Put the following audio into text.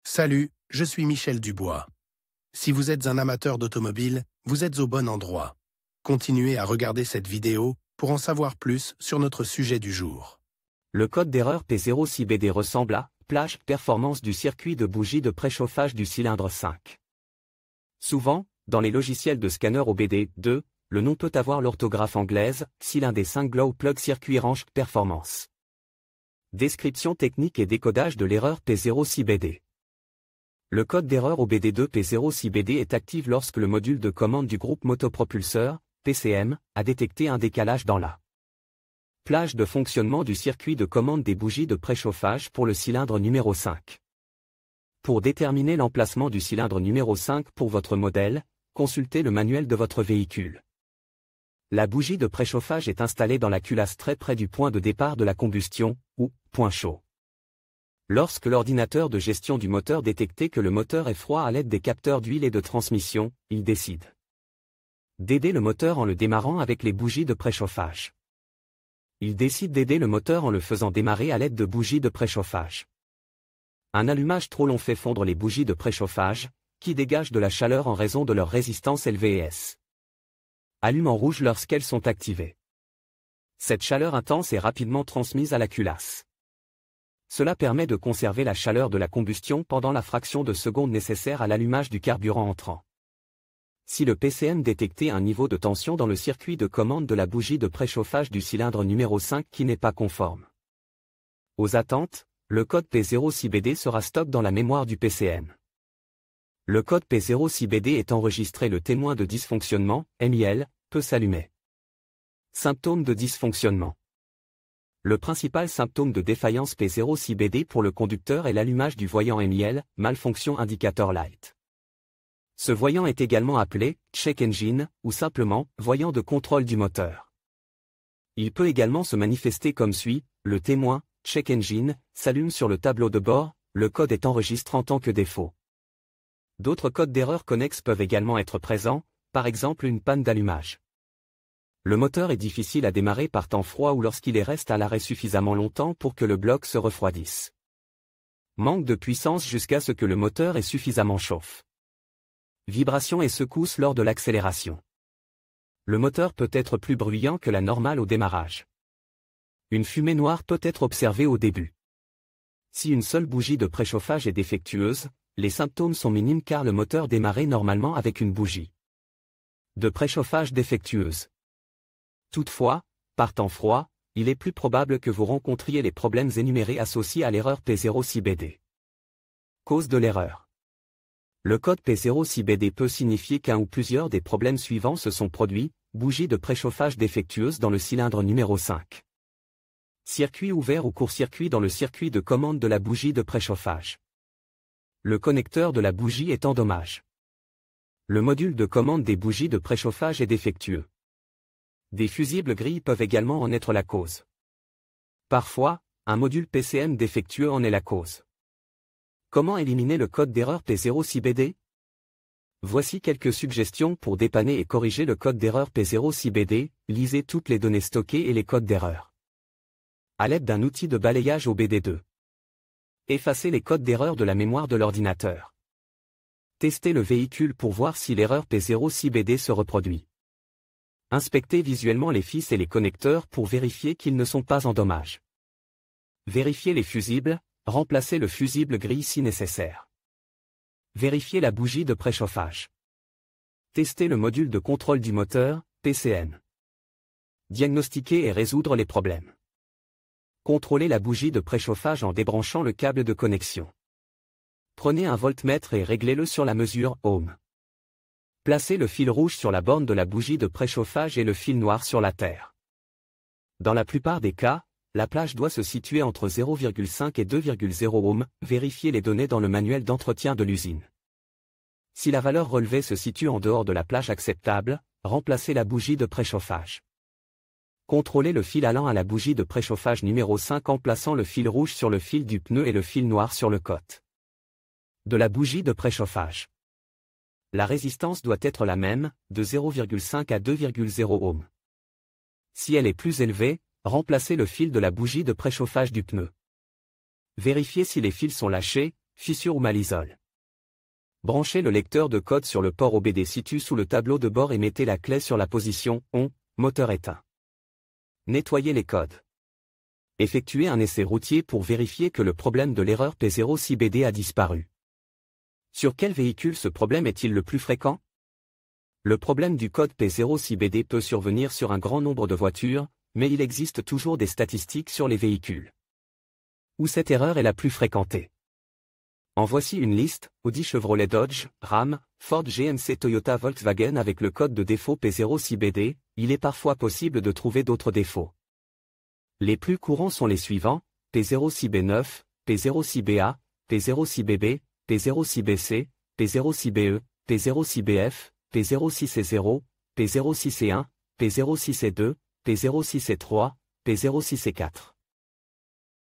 Salut, je suis Michel Dubois. Si vous êtes un amateur d'automobile, vous êtes au bon endroit. Continuez à regarder cette vidéo pour en savoir plus sur notre sujet du jour. Le code d'erreur P06BD ressemble à plage performance du circuit de bougie de préchauffage du cylindre 5. Souvent, dans les logiciels de scanner OBD2, le nom peut avoir l'orthographe anglaise, cylindre 5 glow plug circuit range performance. Description technique et décodage de l'erreur P06BD. Le code d'erreur OBD2 P06BD est actif lorsque le module de commande du groupe motopropulseur, PCM, a détecté un décalage dans la plage de fonctionnement du circuit de commande des bougies de préchauffage pour le cylindre numéro 5. Pour déterminer l'emplacement du cylindre numéro 5 pour votre modèle, consultez le manuel de votre véhicule. La bougie de préchauffage est installée dans la culasse très près du point de départ de la combustion, ou point chaud. Lorsque l'ordinateur de gestion du moteur détecte que le moteur est froid à l'aide des capteurs d'huile et de transmission, il décide d'aider le moteur en le démarrant avec les bougies de préchauffage. Il décide d'aider le moteur en le faisant démarrer à l'aide de bougies de préchauffage. Un allumage trop long fait fondre les bougies de préchauffage, qui dégagent de la chaleur en raison de leur résistance LVS. Allument en rouge lorsqu'elles sont activées. Cette chaleur intense est rapidement transmise à la culasse. Cela permet de conserver la chaleur de la combustion pendant la fraction de seconde nécessaire à l'allumage du carburant entrant. Si le PCM détectait un niveau de tension dans le circuit de commande de la bougie de préchauffage du cylindre numéro 5 qui n'est pas conforme aux attentes, le code P06BD sera stocké dans la mémoire du PCM. Le code P06BD est enregistré, le témoin de dysfonctionnement, MIL, peut s'allumer. Symptômes de dysfonctionnement. Le principal symptôme de défaillance P06BD pour le conducteur est l'allumage du voyant MIL, malfonction indicator light. Ce voyant est également appelé check engine ou simplement voyant de contrôle du moteur. Il peut également se manifester comme suit: le témoin check engine s'allume sur le tableau de bord, le code est enregistré en tant que défaut. D'autres codes d'erreur connexes peuvent également être présents, par exemple une panne d'allumage. Le moteur est difficile à démarrer par temps froid ou lorsqu'il reste à l'arrêt suffisamment longtemps pour que le bloc se refroidisse. Manque de puissance jusqu'à ce que le moteur ait suffisamment chauffe. Vibrations et secousses lors de l'accélération. Le moteur peut être plus bruyant que la normale au démarrage. Une fumée noire peut être observée au début. Si une seule bougie de préchauffage est défectueuse, les symptômes sont minimes car le moteur démarrait normalement avec une bougie de préchauffage défectueuse. Toutefois, par temps froid, il est plus probable que vous rencontriez les problèmes énumérés associés à l'erreur P06BD. Cause de l'erreur. Le code P06BD peut signifier qu'un ou plusieurs des problèmes suivants se sont produits: bougie de préchauffage défectueuse dans le cylindre numéro 5. Circuit ouvert ou court-circuit dans le circuit de commande de la bougie de préchauffage. Le connecteur de la bougie est en dommage. Le module de commande des bougies de préchauffage est défectueux. Des fusibles gris peuvent également en être la cause. Parfois, un module PCM défectueux en est la cause. Comment éliminer le code d'erreur P06BD? Voici quelques suggestions pour dépanner et corriger le code d'erreur P06BD. Lisez toutes les données stockées et les codes d'erreur à l'aide d'un outil de balayage OBD2. Effacez les codes d'erreur de la mémoire de l'ordinateur. Testez le véhicule pour voir si l'erreur P06BD se reproduit. Inspectez visuellement les fils et les connecteurs pour vérifier qu'ils ne sont pas en dommage. Vérifiez les fusibles, remplacez le fusible gris si nécessaire. Vérifiez la bougie de préchauffage. Testez le module de contrôle du moteur, PCM. Diagnostiquer et résoudre les problèmes. Contrôlez la bougie de préchauffage en débranchant le câble de connexion. Prenez un voltmètre et réglez-le sur la mesure ohm. Placez le fil rouge sur la borne de la bougie de préchauffage et le fil noir sur la terre. Dans la plupart des cas, la plage doit se situer entre 0,5 et 2,0 ohm. Vérifiez les données dans le manuel d'entretien de l'usine. Si la valeur relevée se situe en dehors de la plage acceptable, remplacez la bougie de préchauffage. Contrôlez le fil allant à la bougie de préchauffage numéro 5 en plaçant le fil rouge sur le fil du pneu et le fil noir sur le côte de la bougie de préchauffage. La résistance doit être la même, de 0,5 à 2,0 ohm. Si elle est plus élevée, remplacez le fil de la bougie de préchauffage du pneu. Vérifiez si les fils sont lâchés, fissure ou malisole. Branchez le lecteur de code sur le port OBD situé sous le tableau de bord et mettez la clé sur la position ON, moteur éteint. Nettoyez les codes. Effectuez un essai routier pour vérifier que le problème de l'erreur P06BD a disparu. Sur quel véhicule ce problème est-il le plus fréquent? Le problème du code P06BD peut survenir sur un grand nombre de voitures, mais il existe toujours des statistiques sur les véhicules où cette erreur est la plus fréquentée. En voici une liste: Audi, Chevrolet, Dodge, Ram, Ford, GMC, Toyota, Volkswagen avec le code de défaut P06BD. Il est parfois possible de trouver d'autres défauts. Les plus courants sont les suivants: P06B9, P06BA, P06BB, P06BC, P06BE, P06BF, P06C0, P06C1, P06C2, P06C3, P06C4.